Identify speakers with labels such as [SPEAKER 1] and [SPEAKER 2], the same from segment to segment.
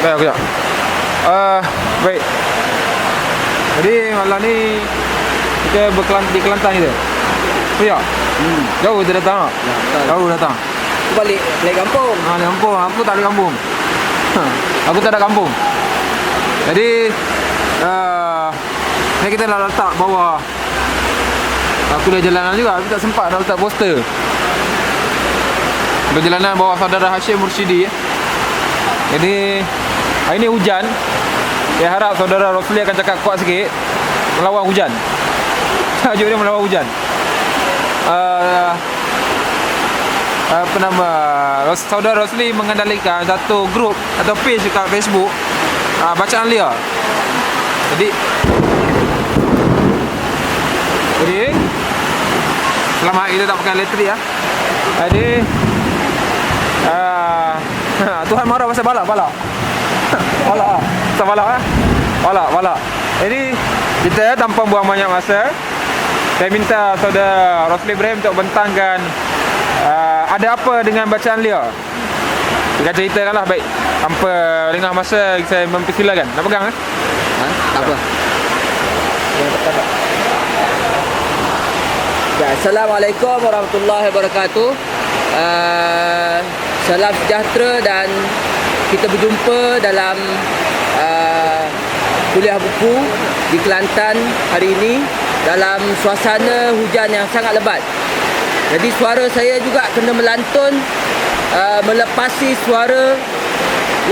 [SPEAKER 1] Baik, kejap. Baik. Jadi malam ni kita di Kelantan kita. Ya. Jauh kita datang. Jauh datang.
[SPEAKER 2] Balik kampung.
[SPEAKER 1] Di kampung. Aku tak ada kampung. Aku tak ada kampung. Jadi ni kita nak letak bawah. Aku dah jalanan juga, tapi tak sempat nak letak poster. Perjalanan bawah saudara Hashim Mursyidi. Jadi hari ni hujan. Saya harap saudara Rosli akan cakap kuat sikit melawan hujan. Tajuk dia melawan hujan. Apa nama, saudara Rosli mengendalikan satu grup atau page dekat Facebook, Bacaan Lia. Jadi selamat kita tak pakai elektrik ya. Jadi Tuhan marah pasal balak. Balak pasal balak. Jadi kita tanpa buang banyak masa, saya minta saudara Rosli Ibrahim untuk bentangkan ada apa dengan Bacaan Lia. Kita ceritakanlah baik. Tanpa lengah masa, saya mempersilakan. Nak pegang
[SPEAKER 2] Tak apa. Assalamualaikum warahmatullahi wabarakatuh. Salam sejahtera dan kita berjumpa dalam kuliah buku di Kelantan hari ini dalam suasana hujan yang sangat lebat. Jadi suara saya juga kena melantun melepasi suara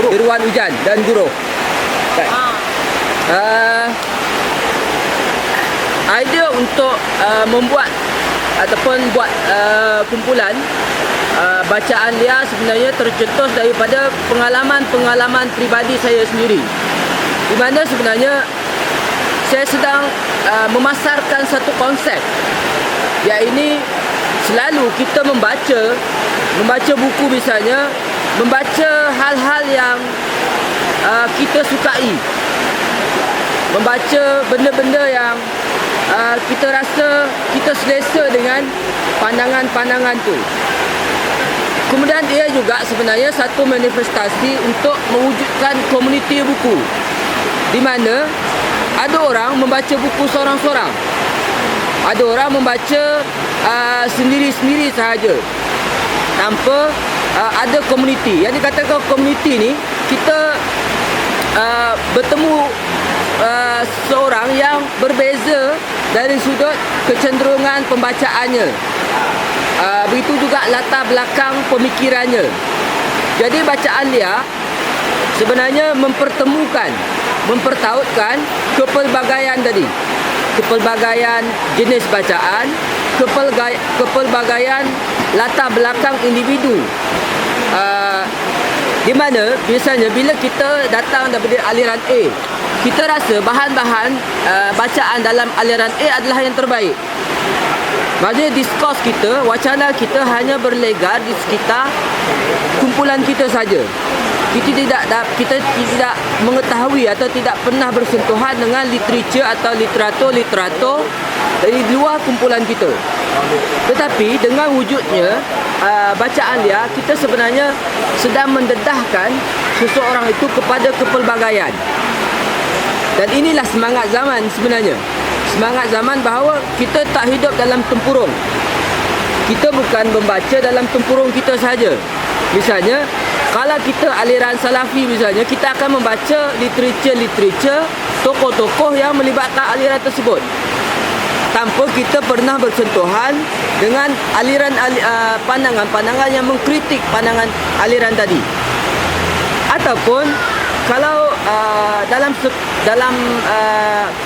[SPEAKER 2] deruan hujan dan guruh. Idea untuk membuat ataupun buat kumpulan Bacaan Lia sebenarnya tercetus daripada pengalaman-pengalaman peribadi saya sendiri, di mana sebenarnya saya sedang memasarkan satu konsep, iaitu selalu kita membaca buku, misalnya membaca hal-hal yang kita sukai, membaca benda-benda yang kita rasa kita selesa dengan pandangan-pandangan tu. Kemudian dia juga sebenarnya satu manifestasi untuk mewujudkan komuniti buku, di mana ada orang membaca buku seorang-seorang, ada orang membaca sendiri-sendiri sahaja tanpa ada komuniti. Yang dikatakan komuniti ni, kita bertemu seorang yang berbeza dari sudut kecenderungan pembacaannya. Begitu juga latar belakang pemikirannya. Jadi Bacaan Lia sebenarnya mempertautkan kepelbagaian tadi. Kepelbagaian jenis bacaan, kepelbagaian latar belakang individu. Di mana biasanya bila kita datang daripada aliran A, kita rasa bahan-bahan bacaan dalam aliran A adalah yang terbaik. Maksudnya diskurs kita, wacana kita hanya berlegar di sekitar kumpulan kita saja. Kita tidak mengetahui atau tidak pernah bersentuhan dengan literatur atau literatur dari luar kumpulan kita. Tetapi dengan wujudnya Bacaan Lia, kita sebenarnya sedang mendedahkan seseorang itu kepada kepelbagaian. Dan inilah semangat zaman sebenarnya. Semangat zaman bahawa kita tak hidup dalam tempurung. Kita bukan membaca dalam tempurung kita saja. Misalnya, kalau kita aliran Salafi misalnya, kita akan membaca literatur tokoh-tokoh yang melibatkan aliran tersebut, tanpa kita pernah bersentuhan dengan aliran pandangan-pandangan yang mengkritik pandangan aliran tadi. Ataupun kalau dalam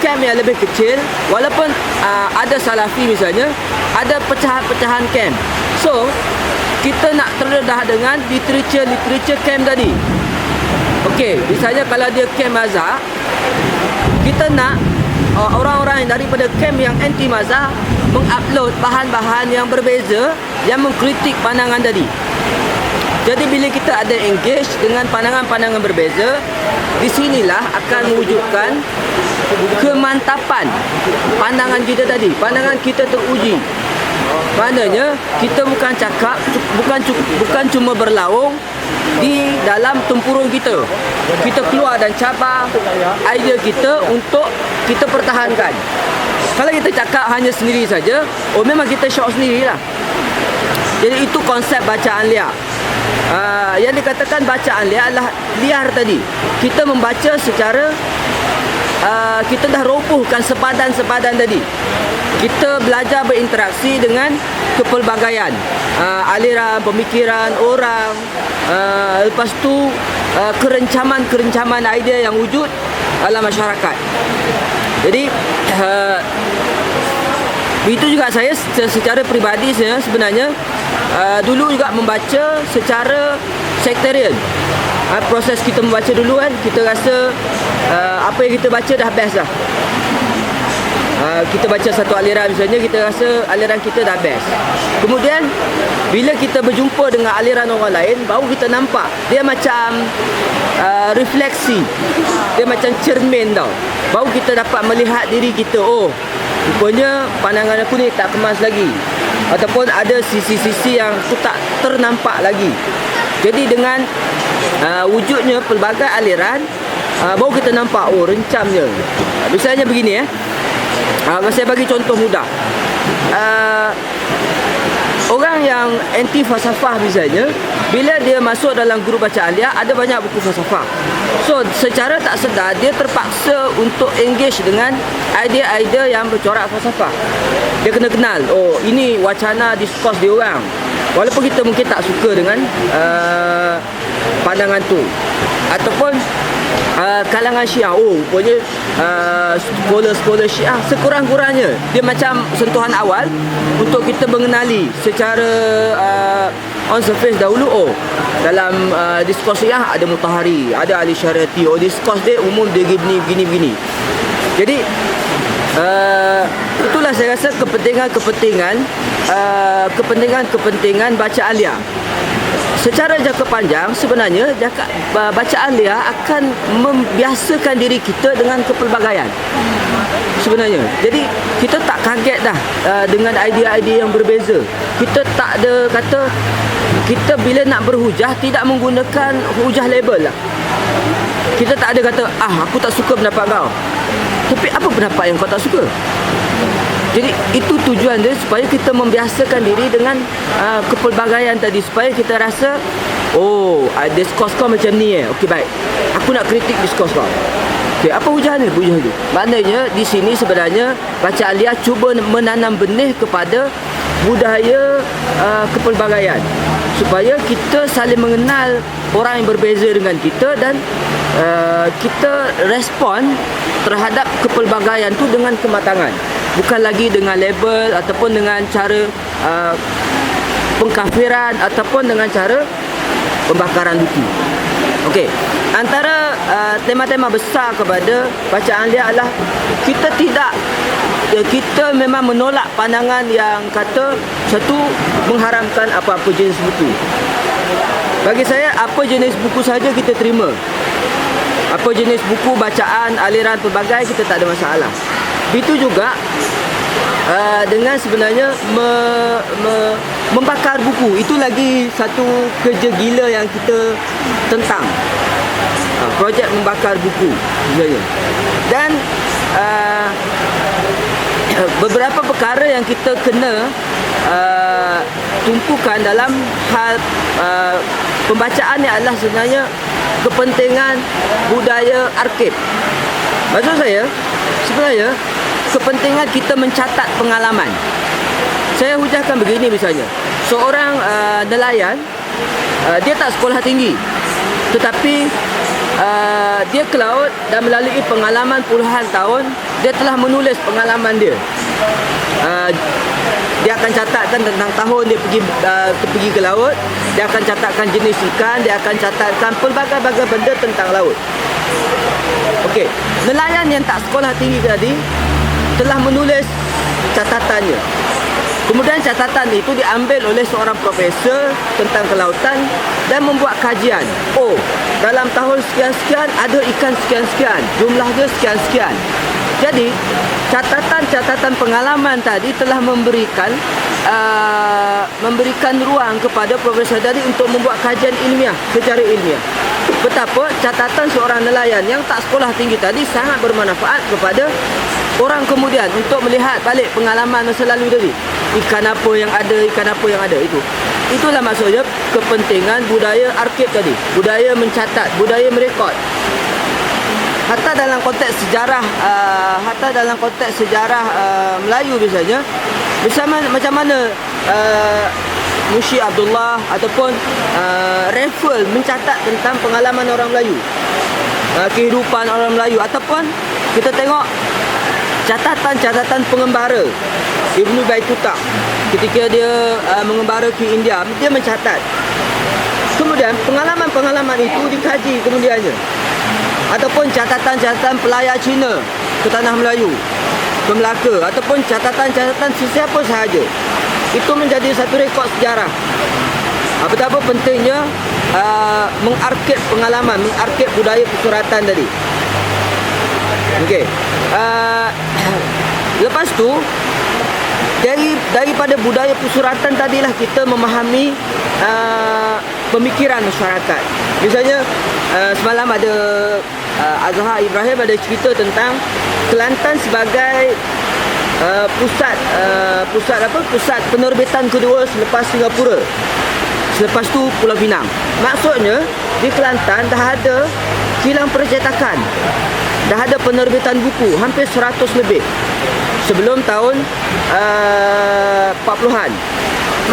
[SPEAKER 2] camp yang lebih kecil, walaupun ada Salafi misalnya, ada pecahan-pecahan camp. So kita nak terdedah dengan literatur camp tadi. Okey, misalnya kalau dia camp mazhab, kita nak orang-orang yang daripada camp yang anti mazhab mengupload bahan-bahan yang berbeza yang mengkritik pandangan tadi. Jadi bila kita ada engage dengan pandangan-pandangan berbeza, di sinilah akan mewujudkan kemantapan pandangan kita tadi. Pandangan kita teruji. Maknanya kita bukan cuma berlaung di dalam tempurung kita. Kita keluar dan cabar idea kita untuk kita pertahankan. Kalau kita cakap hanya sendiri saja, memang kita syok sendirilah. Jadi itu konsep bacaan liar. Yang dikatakan bacaan liar adalah liar tadi. Kita membaca secara kita dah robohkan sepadan-sepadan tadi. Kita belajar berinteraksi dengan kepelbagaian, aliran pemikiran orang, lepas tu kerencaman idea yang wujud dalam masyarakat. Jadi itu juga saya secara peribadi saya sebenarnya dulu juga membaca secara sektarian. Proses kita membaca dulu kan, kita rasa apa yang kita baca dah best dah. Kita baca satu aliran misalnya, kita rasa aliran kita dah best. Kemudian bila kita berjumpa dengan aliran orang lain, baru kita nampak dia macam refleksi, dia macam cermin tau. Baru kita dapat melihat diri kita, oh rupanya pandangan aku ni tak kemas lagi, ataupun ada sisi-sisi yang aku tak ternampak lagi. Jadi dengan wujudnya pelbagai aliran, baru kita nampak, oh rencamnya. Misalnya begini saya bagi contoh mudah. Orang yang anti falsafah misalnya, bila dia masuk dalam guru bacaan liar, ada banyak buku falsafah. So secara tak sedar dia terpaksa untuk engage dengan idea-idea yang bercorak falsafah. Dia kena kenal, oh ini wacana diskurs dia orang. Walaupun kita mungkin tak suka dengan pandangan tu. Ataupun kalangan Syiah, oh rupanya scholar Syiah, sekurang-kurangnya dia macam sentuhan awal untuk kita mengenali secara on surface dahulu. Oh dalam diskurs Syiah ada Mutahari, ada Ali Syariati, oh diskurs dia umum dia begini. Jadi itulah saya rasa kepentingan bacaan liar. Secara jangka panjang sebenarnya bacaan liar akan membiasakan diri kita dengan kepelbagaian sebenarnya. Jadi kita tak kaget dah dengan idea-idea yang berbeza. Kita tak ada kata, kita bila nak berhujah tidak menggunakan hujah label lah. Kita tak ada kata, aku tak suka pendapat kau, tapi apa pendapat yang kau tak suka? Jadi itu tujuan dia, supaya kita membiasakan diri dengan kepelbagaian tadi, supaya kita rasa, oh diskurs kau macam ni okey baik, aku nak kritik diskurs kau. Okey, apa hujah ni? Hujah ni maknanya di sini sebenarnya bacaan liar cuba menanam benih kepada budaya kepelbagaian, supaya kita saling mengenal orang yang berbeza dengan kita, dan kita respon terhadap kepelbagaian tu dengan kematangan, bukan lagi dengan label ataupun dengan cara pengkafiran ataupun dengan cara pembakaran buku. Okey, antara tema-tema besar kepada bacaan liar adalah kita memang menolak pandangan yang kata satu mengharamkan apa-apa jenis buku. Bagi saya, apa jenis buku saja kita terima. Apa jenis buku bacaan aliran pelbagai kita tak ada masalah. Itu juga dengan sebenarnya membakar buku. Itu lagi satu kerja gila yang kita tentang. Projek membakar buku sebenarnya. Dan beberapa perkara yang kita kena tumpukan dalam hal pembacaan ni adalah sebenarnya kepentingan budaya arsip. Maksud saya, sebenarnya kepentingan kita mencatat pengalaman. Saya hujahkan begini misalnya, seorang nelayan, dia tak sekolah tinggi, tetapi dia ke laut dan melalui pengalaman puluhan tahun, dia telah menulis pengalaman dia. Dia akan catatkan tentang tahun dia pergi ke laut, dia akan catatkan jenis ikan, dia akan catatkan pelbagai-bagai benda tentang laut. Okey, nelayan yang tak sekolah tinggi tadi telah menulis catatannya. Kemudian catatan itu diambil oleh seorang profesor tentang kelautan dan membuat kajian. Oh, dalam tahun sekian-sekian ada ikan sekian-sekian, jumlahnya sekian-sekian. Jadi catatan-catatan pengalaman tadi telah memberikan ruang kepada Profesor tadi untuk membuat kajian ilmiah secara ilmiah. Betapa catatan seorang nelayan yang tak sekolah tinggi tadi sangat bermanfaat kepada orang kemudian untuk melihat balik pengalaman masa lalu tadi. Ikan apa yang ada itu. Itulah maksudnya kepentingan budaya arsip tadi. Budaya mencatat, budaya merekod. Hatta dalam konteks sejarah Melayu misalnya, macam mana Mushi Abdullah ataupun Raffles mencatat tentang pengalaman orang Melayu, kehidupan orang Melayu, ataupun kita tengok catatan pengembara Ibnu Baituta ketika dia mengembara ke India, dia mencatat. Kemudian pengalaman-pengalaman itu dikaji kemudiannya. Ataupun catatan-catatan pelayar Cina ke tanah Melayu, ke Melaka, ataupun catatan-catatan sesiapa sahaja. Itu menjadi satu rekod sejarah. Betapa pentingnya mengarsip pengalaman, mengarsip budaya pesuratan tadi. Okey. Lepas tu daripada budaya pesuratan tadilah kita memahami pemikiran masyarakat. Misalnya semalam ada Azhar Ibrahim ada cerita tentang Kelantan sebagai pusat penerbitan kedua selepas Singapura. Selepas tu Pulau Pinang. Maksudnya di Kelantan dah ada kilang percetakan. Dah ada penerbitan buku hampir 100 lebih sebelum tahun 40-an.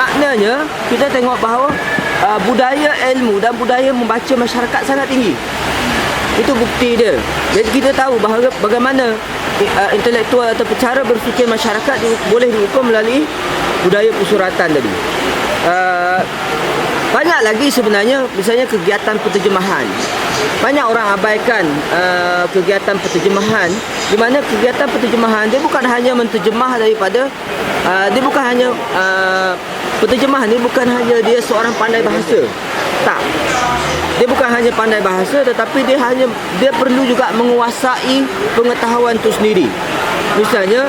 [SPEAKER 2] Maknanya kita tengok bahawa budaya ilmu dan budaya membaca masyarakat sangat tinggi. Itu bukti dia. Jadi kita tahu bahawa bagaimana intelektual atau cara berfikir masyarakat boleh diukur melalui budaya pesuratan tadi. Banyak lagi sebenarnya, misalnya kegiatan penterjemahan. Banyak orang abaikan kegiatan penterjemahan, di mana kegiatan penterjemahan dia bukan hanya menterjemah daripada penterjemah ni bukan hanya dia seorang pandai bahasa. Tak. Dia bukan hanya pandai bahasa, tetapi dia perlu juga menguasai pengetahuan itu sendiri. Misalnya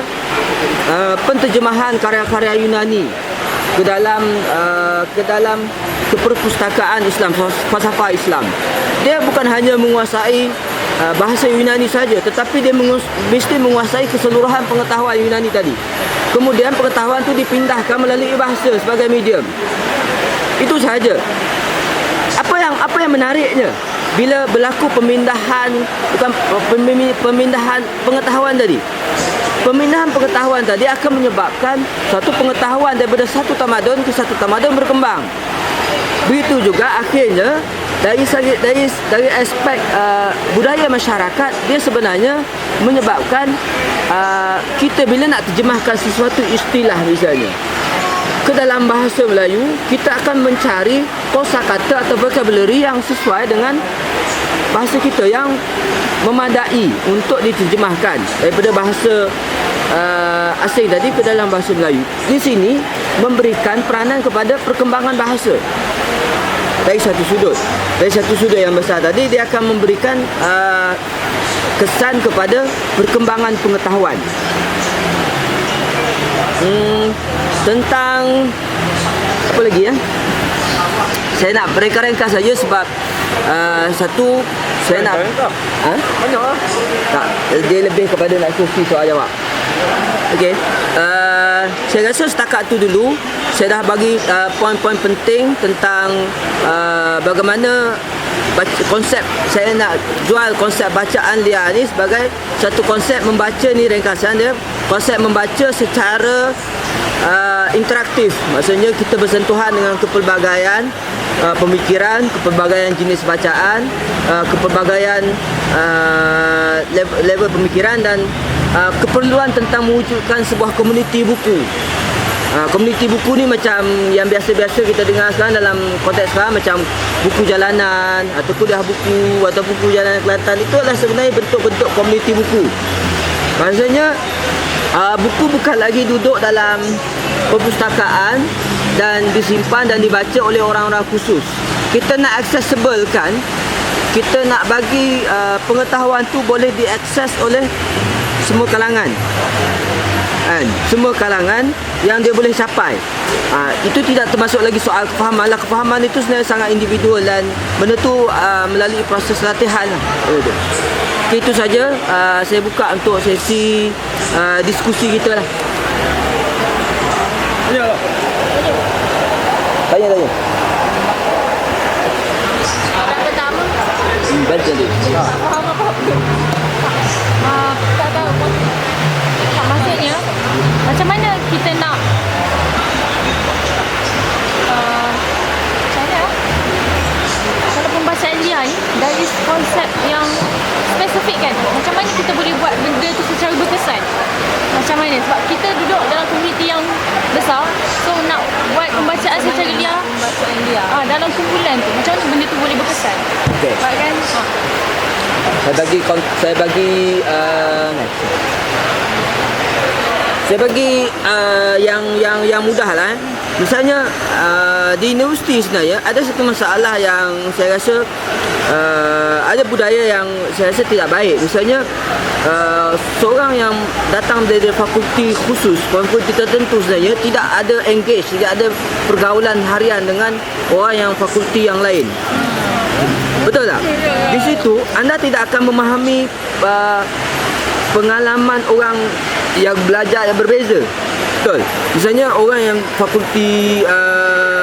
[SPEAKER 2] penterjemahan karya-karya Yunani ke dalam keperpustakaan Islam, falsafah Islam. Dia bukan hanya menguasai bahasa Yunani saja, tetapi dia mesti menguasai keseluruhan pengetahuan Yunani tadi. Kemudian pengetahuan itu dipindahkan melalui bahasa sebagai medium. Itu sahaja. Apa yang menariknya bila berlaku pemindahan pengetahuan tadi. Pemindahan pengetahuan tadi akan menyebabkan satu pengetahuan daripada satu tamadun ke satu tamadun berkembang. Begitu juga akhirnya dari aspek budaya masyarakat, dia sebenarnya menyebabkan kita bila nak terjemahkan sesuatu istilah misalnya ke dalam bahasa Melayu, kita akan mencari kosakata atau vocabulary yang sesuai dengan bahasa kita, yang memadai untuk diterjemahkan daripada bahasa asing tadi ke dalam bahasa Melayu. Di sini memberikan peranan kepada perkembangan bahasa. Dari satu sudut yang besar tadi, dia akan memberikan kesan kepada perkembangan pengetahuan. Tentang apa lagi ya? Saya nak reka-reka saja sebab satu saya nak banyak lah. Tak, dia lebih kepada nak sesi soal jawab. Okey. Saya rasa setakat tu dulu. Saya dah bagi poin-poin penting tentang bagaimana konsep. Saya nak jual konsep bacaan liar ni sebagai satu konsep membaca ni, ringkasan dia. Konsep membaca secara interaktif. Maksudnya kita bersentuhan dengan kepelbagaian pemikiran, kepelbagaian jenis bacaan, kepelbagaian level pemikiran dan keperluan tentang mewujudkan sebuah komuniti buku. Komuniti buku ni macam yang biasa-biasa kita dengar sekarang dalam konteks sekarang, macam buku jalanan atau kuliah buku atau buku jalanan Kelantan. Itu adalah sebenarnya bentuk-bentuk komuniti buku. Maksudnya buku bukan lagi duduk dalam perpustakaan dan disimpan dan dibaca oleh orang-orang khusus. Kita nak accessible kan, kita nak bagi pengetahuan tu boleh diakses oleh semua kalangan. Kan? Semua kalangan yang dia boleh capai. Itu tidak termasuk lagi soal kefahaman lah. Kefahaman itu sebenarnya sangat individual dan benda tu melalui proses latihan lah. Okay, itu saja saya buka untuk sesi diskusi kita lah. Tanya.
[SPEAKER 3] Soalan pertama,
[SPEAKER 2] Baca dia.
[SPEAKER 3] faham apa? Tak tahu. Maksudnya, macam mana kita nak cara kalau pembacaan dia ni dari konsep yang spesifik kan, macam mana kita boleh buat benda tu secara berkesan? Macam mana? Sebab kita duduk dalam komuniti yang besar, so nak buat pembacaan secara liar dalam kumpulan tu, macam mana benda tu boleh berkesan?
[SPEAKER 2] Okey.
[SPEAKER 3] Sebab kan
[SPEAKER 2] saya bagi yang mudah lah. Misalnya di universiti sebenarnya ada satu masalah yang saya rasa ada budaya yang saya rasa tidak baik. Misalnya seorang yang datang dari fakulti khusus, fakulti tertentu sebenarnya tidak ada engage, tidak ada pergaulan harian dengan orang yang fakulti yang lain. Betul tak? Di situ anda tidak akan memahami pengalaman orang yang belajar yang berbeza. Betul. Misalnya orang yang fakulti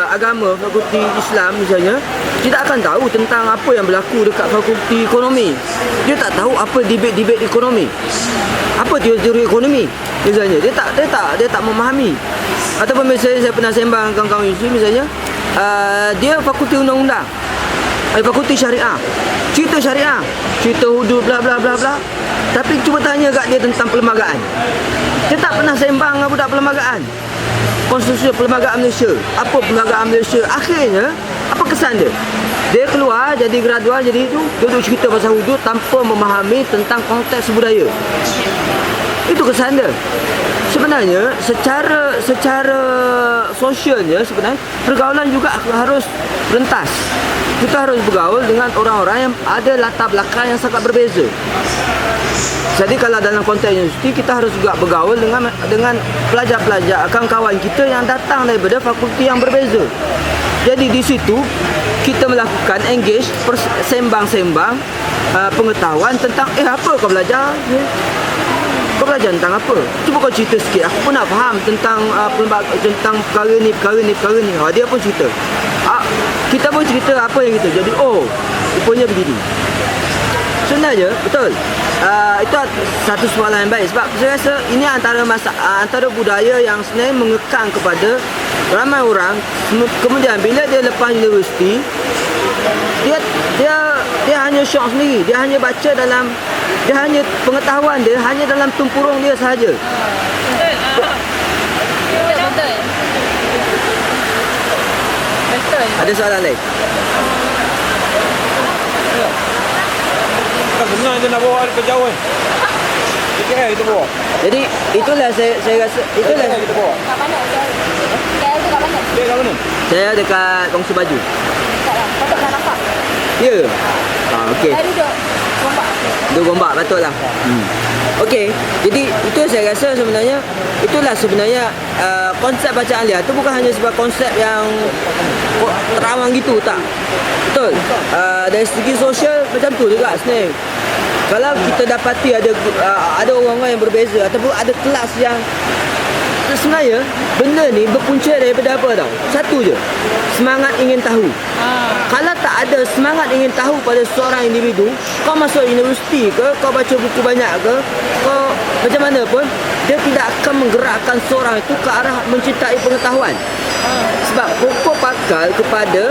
[SPEAKER 2] agama, fakulti Islam misalnya, tidak akan tahu tentang apa yang berlaku dekat fakulti ekonomi. Dia tak tahu apa debate ekonomi. Apa teori ekonomi misalnya. Dia tak memahami. Ataupun misalnya saya pernah sembang dengan kawan-kawan Yusuf misalnya, dia fakulti undang-undang, fakulti syariah, cerita syariah, cerita hudud bla bla bla bla. Tapi cuba tanya kat dia tentang perlembagaan. Dia tak pernah sembang dengan budak perlembagaan. Konstitusi Perlembagaan Malaysia. Apa Perlembagaan Malaysia? Akhirnya, apa kesan dia? Dia keluar jadi graduan, jadi itu duduk cerita pasal hudud tanpa memahami tentang konteks budaya. Itu kesan dia. Sebenarnya secara sosialnya sebenarnya pergaulan juga harus rentas. Kita harus bergaul dengan orang-orang yang ada latar belakang yang sangat berbeza. Jadi kalau dalam konteks universiti kita harus juga bergaul dengan pelajar-pelajar, kawan-kawan kita yang datang daripada fakulti yang berbeza. Jadi di situ kita melakukan engage, sembang-sembang pengetahuan tentang apa kau belajar? Kau belajar tentang apa? Cuba kau cerita sikit. Aku pun nak faham tentang tentang perkara ni. Dia pun cerita. Kita pun cerita apa yang kita. Jadi rupanya begini. Sebenarnya betul. Itu satu soalan yang baik sebab saya rasa ini antara budaya yang sebenarnya mengekang kepada ramai orang. Kemudian bila dia lepas universiti, dia hanya syok sendiri. Dia hanya baca dia hanya pengetahuan dia hanya dalam tumpurung dia sahaja.
[SPEAKER 3] betul.
[SPEAKER 2] Ada soalan lain?
[SPEAKER 1] Sebenarnya dia nak bawa ke jauh. Kita bawa.
[SPEAKER 2] Jadi itulah saya rasa itulah
[SPEAKER 1] Kita bawa.
[SPEAKER 3] Kat mana? KL tu kat mana?
[SPEAKER 1] Dia kat mana?
[SPEAKER 2] saya dekat Bangsa Baju.
[SPEAKER 3] Tak lah. Patut nak nampak.
[SPEAKER 2] Ya. Okey.
[SPEAKER 3] Saya duduk Gombak.
[SPEAKER 2] Dua Gombak betul lah. Okey. Jadi itu saya rasa sebenarnya itulah sebenarnya konsep bacaan liar tu bukan hanya sebuah konsep yang terawang gitu tak. Betul. Dari segi sosial macam tu juga sebenarnya. Kalau kita dapati ada orang-orang yang berbeza ataupun ada kelas yang sebenarnya benda ni berpunca daripada apa tau? Satu je. Semangat ingin tahu. Kalau tak ada semangat ingin tahu pada seorang individu, kau masuk universiti ke, kau baca buku banyak ke, kau macam mana pun, dia tidak akan menggerakkan seorang itu ke arah mencintai pengetahuan. Sebab pokok pakal kepada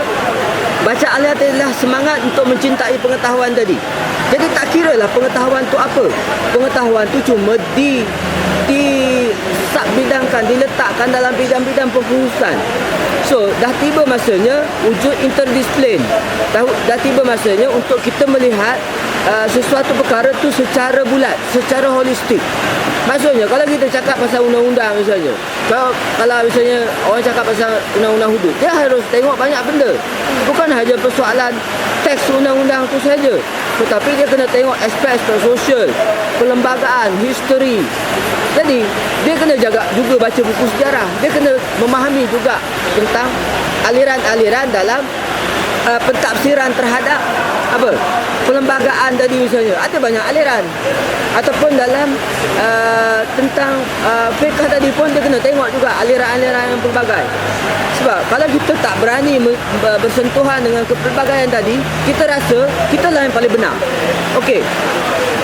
[SPEAKER 2] bacaan liar adalah semangat untuk mencintai pengetahuan tadi. Jadi tak kira lah pengetahuan tu apa. Pengetahuan tu cuma bidangkan, diletakkan dalam bidang-bidang pengkhususan. So, dah tiba masanya wujud interdisiplin. Dah tiba masanya untuk kita melihat sesuatu perkara tu secara bulat, secara holistik. Maksudnya kalau kita cakap pasal undang-undang misalnya, kalau misalnya orang cakap pasal undang-undang hudud, dia harus tengok banyak benda. Bukan hanya persoalan teks undang-undang tu saja, tetapi dia kena tengok aspek-aspek sosial, perlembagaan, history. Jadi dia kena juga baca buku sejarah. Dia kena memahami juga tentang aliran-aliran dalam pentafsiran terhadap apa perlembagaan tadi misalnya. Ada banyak aliran. Ataupun dalam tentang fiqh tadi pun dia kena tengok juga aliran-aliran yang pelbagai. Sebab kalau kita tak berani bersentuhan dengan kepelbagaian tadi, kita rasa kita lah yang paling benar. Okey.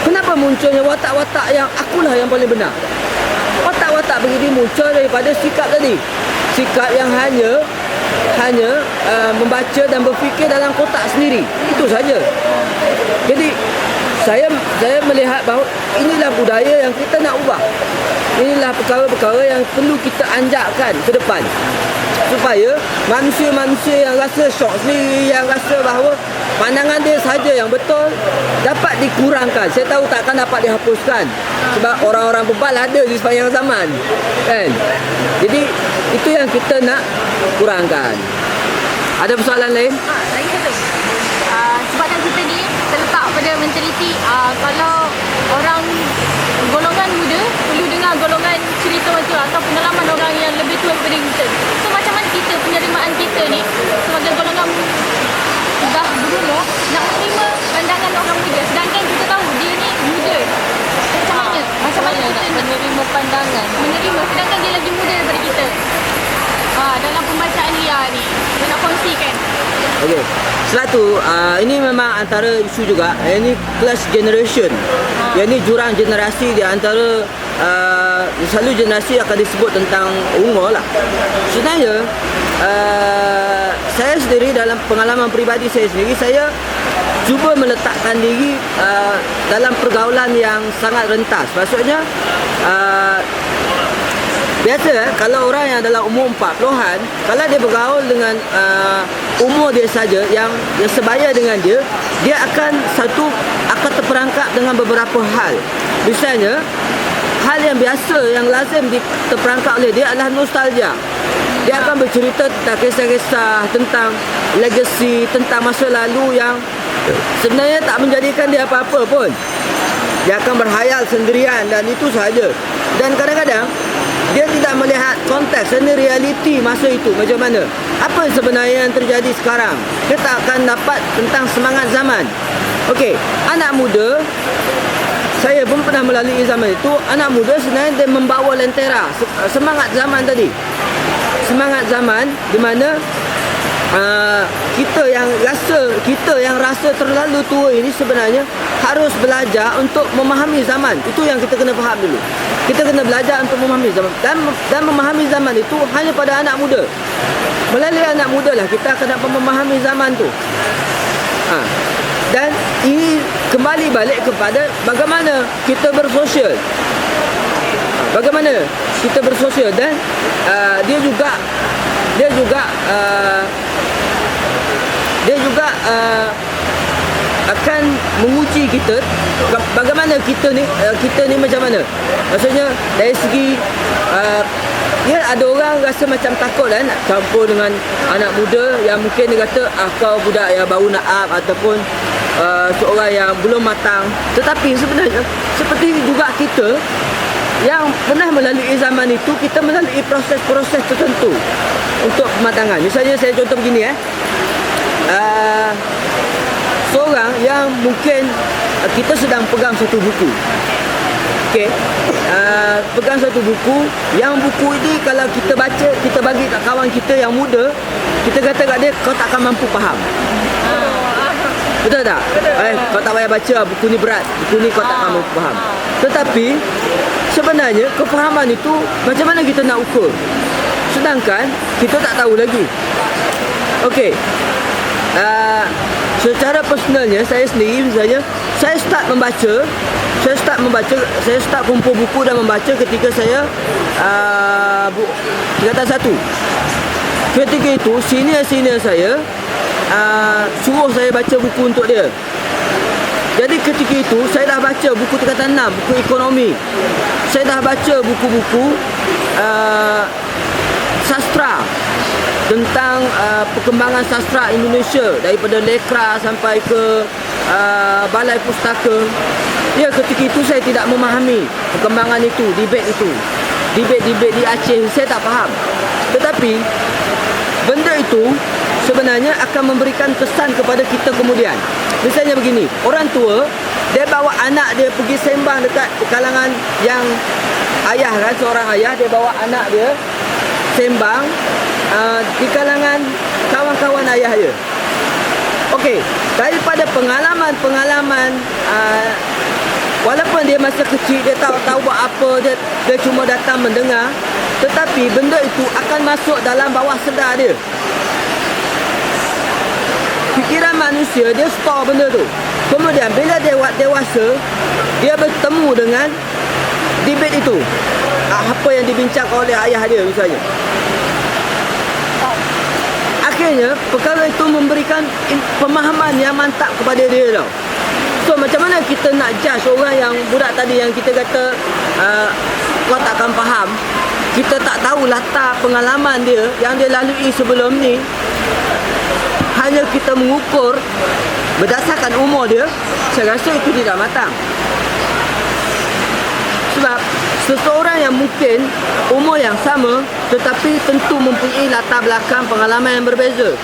[SPEAKER 2] Kenapa munculnya watak-watak yang akulah yang paling benar? Watak-watak begini muncul daripada sikap tadi. Sikap yang hanya membaca dan berfikir dalam kotak sendiri. Itu saja. Jadi saya melihat bahawa inilah budaya yang kita nak ubah. Inilah perkara-perkara yang perlu kita anjakkan ke depan, supaya manusia-manusia yang rasa syok sendiri, yang rasa bahawa pandangan dia saja yang betul, dapat dikurangkan. Saya tahu takkan dapat dihapuskan, sebab orang-orang bebal ada di sepanjang zaman, kan? Jadi itu yang kita nak kurangkan. Ada persoalan lain?
[SPEAKER 3] Lagi satu. Sebabkan kita ni terletak pada mentaliti kalau orang golongan muda perlu dengar golongan cerita orang tua atau pengalaman orang yang lebih tua daripada kita. So macam mana kita, penerimaan kita ni sebagai golongan dah berumur nak menerima pandangan orang muda, sedangkan kita tahu dia ni muda. Macam mana? Macam mana kita nak menerima pandangan? Menerima sedangkan dia lagi muda daripada kita. Dalam pembacaan Lia ni, dia nak kongsikan.
[SPEAKER 2] Okey. Sebab tu ini memang antara isu juga. Ini class generation. Yang ni jurang generasi di antara selalu generasi akan disebut tentang umur lah. Sebenarnya saya sendiri dalam pengalaman peribadi saya sendiri, saya cuba meletakkan diri dalam pergaulan yang sangat rentas. Maksudnya biasa kalau orang yang dalam umur 40-an, kalau dia bergaul dengan umur dia saja yang sebaya dengan dia akan terperangkap dengan beberapa hal. Misalnya, hal yang biasa yang lazim terperangkap oleh dia adalah nostalgia. Dia akan bercerita tentang kisah-kisah, tentang legacy, tentang masa lalu yang sebenarnya tak menjadikan dia apa-apa pun. Dia akan berhayal sendirian dan itu sahaja. Dan kadang-kadang dia tidak melihat konteks dan realiti masa itu macam mana. Apa sebenarnya yang terjadi sekarang? Dia tak akan dapat tentang semangat zaman. Okey, anak muda, saya pun pernah melalui zaman itu. Anak muda sebenarnya dia membawa lentera semangat zaman tadi. Semangat zaman di mana kita yang rasa terlalu tua ini sebenarnya harus belajar untuk memahami zaman. Itu yang kita kena faham dulu. Kita kena belajar untuk memahami zaman, dan memahami zaman itu hanya pada anak muda. Melalui anak muda lah kita akan dapat memahami zaman tu. Dan ini kembali balik kepada bagaimana kita bersosial. Bagaimana kita bersosial, dan dia juga akan menguji kita bagaimana kita ni macam mana. Maksudnya dari segi ya, ada orang rasa macam takut kan nak campur dengan anak muda yang mungkin dia kata kau budak yang baru nak up, ataupun seorang yang belum matang. Tetapi sebenarnya seperti juga kita yang pernah melalui zaman itu, kita melalui proses-proses tertentu untuk pematangan. Misalnya saya contoh begini seorang yang mungkin kita sedang pegang satu buku. Okey. Pegang satu buku, yang buku ini kalau kita baca, kita bagi kat kawan kita yang muda, kita kata kat dia, kau tak akan mampu faham. Betul tak? Kau tak payah baca, buku ni berat, buku ni kau tak akan mampu faham. Tetapi sebenarnya kefahaman itu macam mana kita nak ukur? Sedangkan kita tak tahu lagi. Okey. Secara personalnya saya sendiri, misalnya saya start kumpul buku dan membaca ketika saya tingkatan 1. Ketika itu senior saya suruh saya baca buku untuk dia. Jadi ketika itu saya dah baca buku tingkatan 6, buku ekonomi. Saya dah baca buku-buku sastra tentang perkembangan sastra Indonesia daripada Lekra sampai ke Balai Pustaka. Ya, ketika itu saya tidak memahami perkembangan itu, debate itu. Debate di Aceh saya tak faham. Tetapi benda itu sebenarnya akan memberikan kesan kepada kita kemudian. Misalnya begini, orang tua dia bawa anak dia pergi sembang dekat kalangan yang ayah kan, seorang ayah dia bawa anak dia sembang di kalangan kawan-kawan ayah dia. Okey, daripada pengalaman walaupun dia masa kecil dia tahu buat apa, dia cuma datang mendengar, tetapi benda itu akan masuk dalam bawah sedar dia. Fikiran manusia dia store benda tu. Kemudian bila dia dewasa, dia bertemu dengan debate itu. Apa yang dibincangkan oleh ayah dia misalnya. Akhirnya perkara itu memberikan pemahaman yang mantap kepada dia tau. So macam mana kita nak judge orang yang budak tadi yang kita kata kau takkan faham. Kita tak tahu latar pengalaman dia yang dia lalui sebelum ni. Hanya kita mengukur berdasarkan umur dia, saya rasa itu tidak matang. Sebab seseorang yang mungkin umur yang sama tetapi tentu mempunyai latar belakang pengalaman yang berbeza.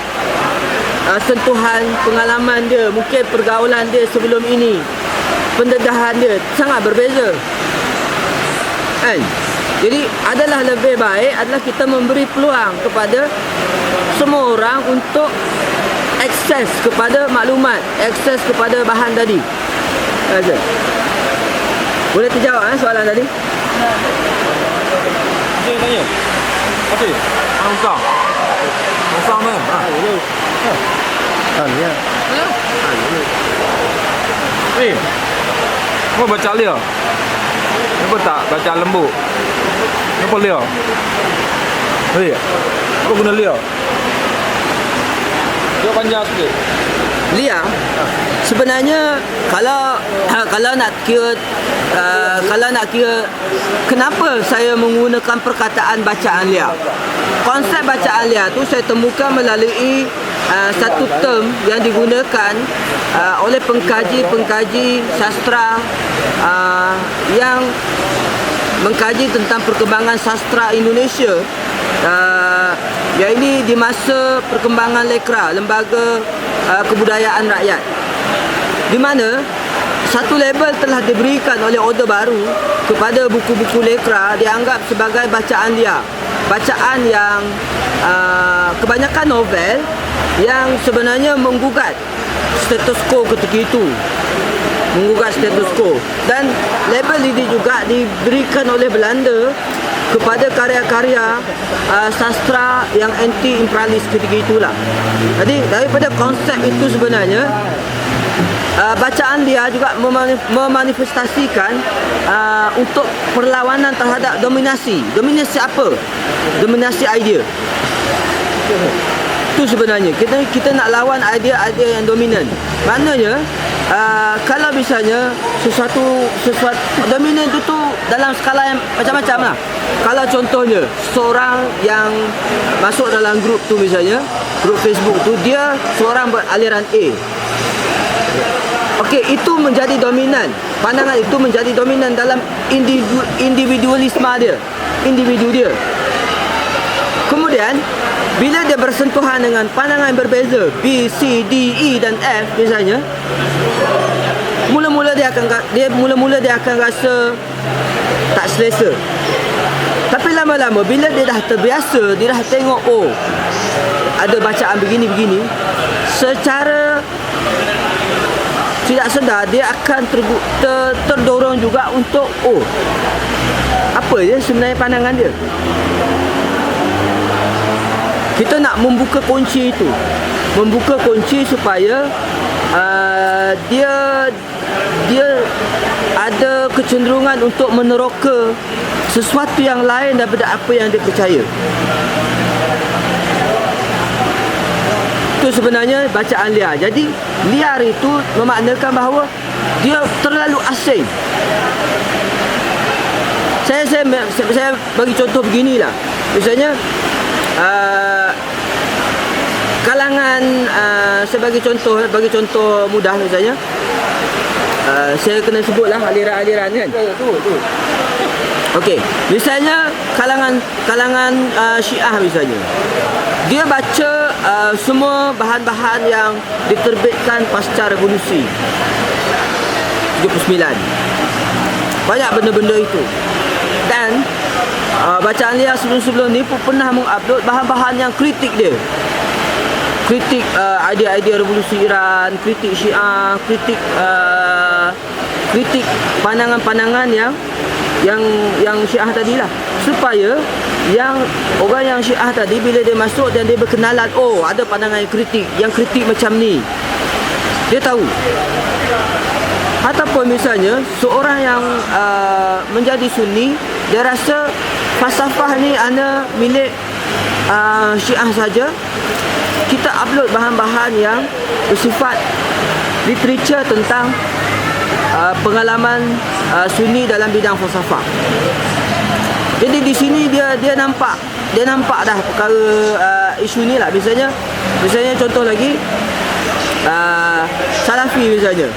[SPEAKER 2] Sentuhan pengalaman dia, mungkin pergaulan dia sebelum ini, pendedahan dia sangat berbeza kan? Jadi adalah lebih baik adalah kita memberi peluang kepada semua orang untuk akses kepada maklumat, akses kepada bahan tadi. Raja, boleh terjawab soalan tadi?
[SPEAKER 1] Okey, tanya. Okey, Usang. Usang kan?
[SPEAKER 2] Ya.
[SPEAKER 1] Kau baca Lia? Kenapa tak baca Lembu? Kenapa Lia? Kau guna Lia? Dia panjang sikit.
[SPEAKER 2] Lia sebenarnya kalau nak kira kenapa saya menggunakan perkataan bacaan Lia. Konsep bacaan Lia tu saya temukan melalui satu term yang digunakan oleh pengkaji sastra yang mengkaji tentang perkembangan sastra Indonesia, iaitu di masa perkembangan Lekra, Lembaga Kebudayaan Rakyat, di mana satu label telah diberikan oleh Order Baru kepada buku-buku Lekra dianggap sebagai bacaan Lia. Bacaan yang kebanyakan novel yang sebenarnya menggugat status quo ketika itu, menggugat status quo, dan label ini juga diberikan oleh Belanda kepada karya-karya sastra yang anti-imperialis ketika itulah. Jadi daripada konsep itu sebenarnya bacaan dia juga memanifestasikan untuk perlawanan terhadap dominasi. Dominasi apa? Dominasi idea. Itu sebenarnya kita nak lawan idea-idea yang dominan. Maknanya kalau misalnya sesuatu dominan itu tu dalam skala yang macam-macam lah. Kalau contohnya seorang yang masuk dalam grup tu, misalnya grup Facebook tu, dia seorang beraliran A. Okey, itu menjadi dominan. Pandangan itu menjadi dominan dalam individualisme dia, individu dia. Kemudian bila dia bersentuhan dengan pandangan berbeza B, C, D, E dan F misalnya, mula-mula dia akan rasa tak selesa. Tapi lama-lama bila dia dah terbiasa, dia dah tengok ada bacaan begini-begini, secara tidak sedar dia akan terdorong juga untuk apa je sebenarnya pandangan dia. Kita nak membuka kunci itu, membuka kunci supaya dia ada kecenderungan untuk meneroka sesuatu yang lain daripada apa yang dia percaya. Itu sebenarnya bacaan liar. Jadi liar itu memaknakan bahawa dia terlalu asing. Saya bagi contoh beginilah. Misalnya kalangan saya bagi contoh mudah misalnya, saya kena sebutlah aliran-aliran kan. Okey, misalnya kalangan Syiah misalnya. Dia baca semua bahan-bahan yang diterbitkan pasca revolusi 79. Banyak benda-benda itu. Dan bacaan liar sebelum-sebelum ni pun pernah mengupload bahan-bahan yang kritik dia. Kritik idea-idea revolusi Iran, kritik Syiah, kritik pandangan-pandangan yang Syiah tadilah, supaya yang orang yang Syiah tadi bila dia masuk dan dia berkenalan, oh ada pandangan yang kritik macam ni, dia tahu. Ataupun misalnya seorang yang menjadi Sunni, dia rasa falsafah ni hanya milik Syiah saja. Kita upload bahan-bahan yang bersifat literature tentang pengalaman Sunni dalam bidang falsafah. Jadi di sini dia nampak dah perkara isu ni lah. Misalnya contoh lagi, Salafi misalnya.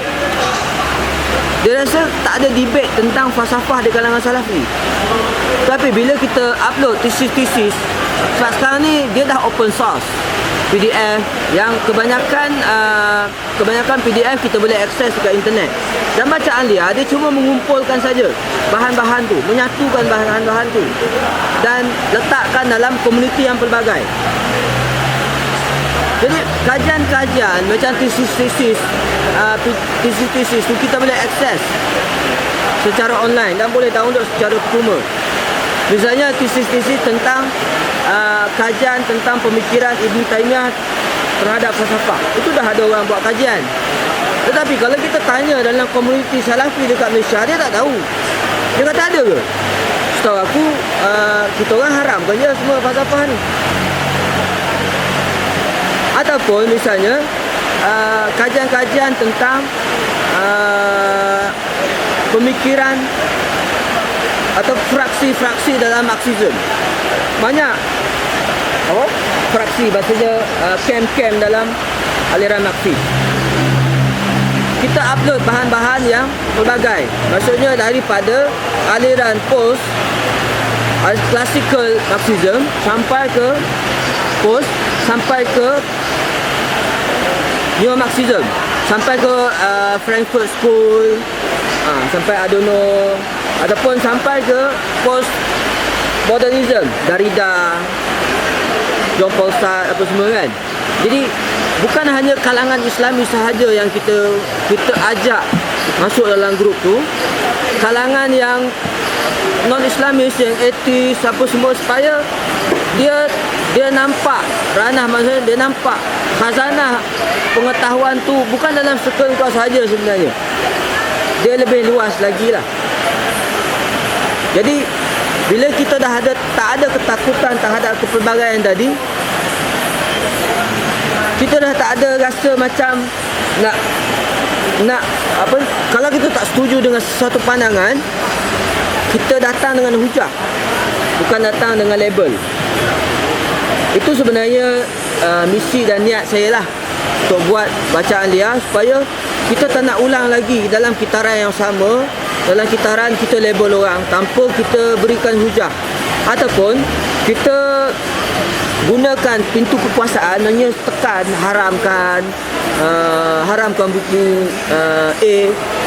[SPEAKER 2] Dia rasa tak ada debate tentang falsafah di kalangan Salafi. Tapi bila kita upload tesis-tesis, sekarang ni dia dah open source PDF, yang kebanyakan PDF kita boleh akses dekat internet. Dan bacaan liar dia cuma mengumpulkan saja bahan-bahan tu, menyatukan bahan-bahan tu dan letakkan dalam komuniti yang pelbagai. Jadi kajian-kajian macam tesis-tesis tu kita boleh akses secara online dan boleh download secara percuma. Misalnya tesis-tesis tentang kajian tentang pemikiran Ibn Taymiyah terhadap falsafah. Itu dah ada orang buat kajian. Tetapi kalau kita tanya dalam komuniti Salafi dekat Malaysia, dia tak tahu. Dia kata ada ke? Setahu aku kita orang haramkan je semua falsafah ni. Ataupun misalnya kajian-kajian tentang pemikiran atau fraksi-fraksi dalam Marxism. Banyak fraksi, bahasanya camp-camp dalam aliran Marxis. Kita upload bahan-bahan yang pelbagai. Maksudnya daripada aliran post classical Marxism sampai ke Neo Marxism, sampai ke Frankfurt School, sampai Adorno, ataupun sampai ke post modernism, Derrida, John Paul Sartre, apa semua kan. Jadi bukan hanya kalangan Islami sahaja yang kita ajak masuk dalam grup tu, kalangan yang non-Islamis, yang etis, apa semua, supaya dia nampak ranah, maksudnya dia nampak khazanah pengetahuan tu bukan dalam circle kau sahaja sebenarnya. Dia lebih luas lagi lah. Jadi bila kita dah tak ada ketakutan terhadap kepelbagaian tadi, kita dah tak ada rasa macam nak apa, kalau kita tak setuju dengan sesuatu pandangan, kita datang dengan hujah, bukan datang dengan label. Itu sebenarnya misi dan niat saya lah, untuk buat bacaan liar, supaya kita tak nak ulang lagi dalam kitaran yang sama. Dalam kitaran kita label orang tanpa kita berikan hujah, ataupun kita gunakan pintu kekuasaan, maknanya tekan, haramkan buku A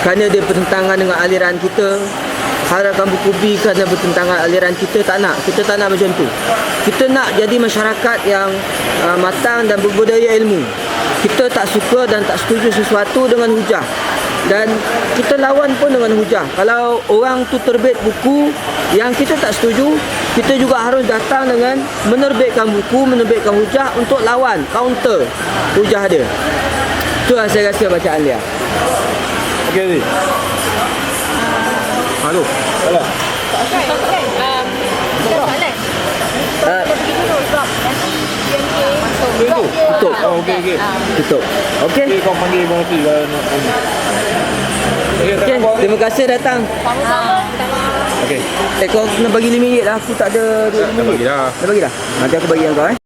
[SPEAKER 2] kerana dia bertentangan dengan aliran kita, haramkan buku B kerana bertentangan aliran kita. Kita tak nak macam tu. Kita nak jadi masyarakat yang matang dan berbudaya ilmu. Kita tak suka dan tak setuju sesuatu dengan hujah, dan kita lawan pun dengan hujah. Kalau orang tu terbit buku yang kita tak setuju, kita juga harus datang dengan menerbitkan buku, menerbitkan hujah untuk lawan, counter hujah dia. Itulah saya rasa bacaan dia.
[SPEAKER 1] Okey, Zee. Halo. Salah.
[SPEAKER 3] Kita soalan. Kita pergi dulu sebab nanti BNK masuk.
[SPEAKER 2] Tutup.
[SPEAKER 1] Oh, okey, okey.
[SPEAKER 2] Tutup. Okey.
[SPEAKER 1] Okay, kau panggil volunteer kalau nak. Okay,
[SPEAKER 2] Okey, terima kasih datang.
[SPEAKER 3] Sama-sama.
[SPEAKER 1] Okey.
[SPEAKER 2] Kau kena bagi RM5 lah. Aku tak ada duit
[SPEAKER 1] Dah bagi
[SPEAKER 2] RM5.
[SPEAKER 1] dah.
[SPEAKER 2] Dah bagi dah? Nanti aku bagi yang kau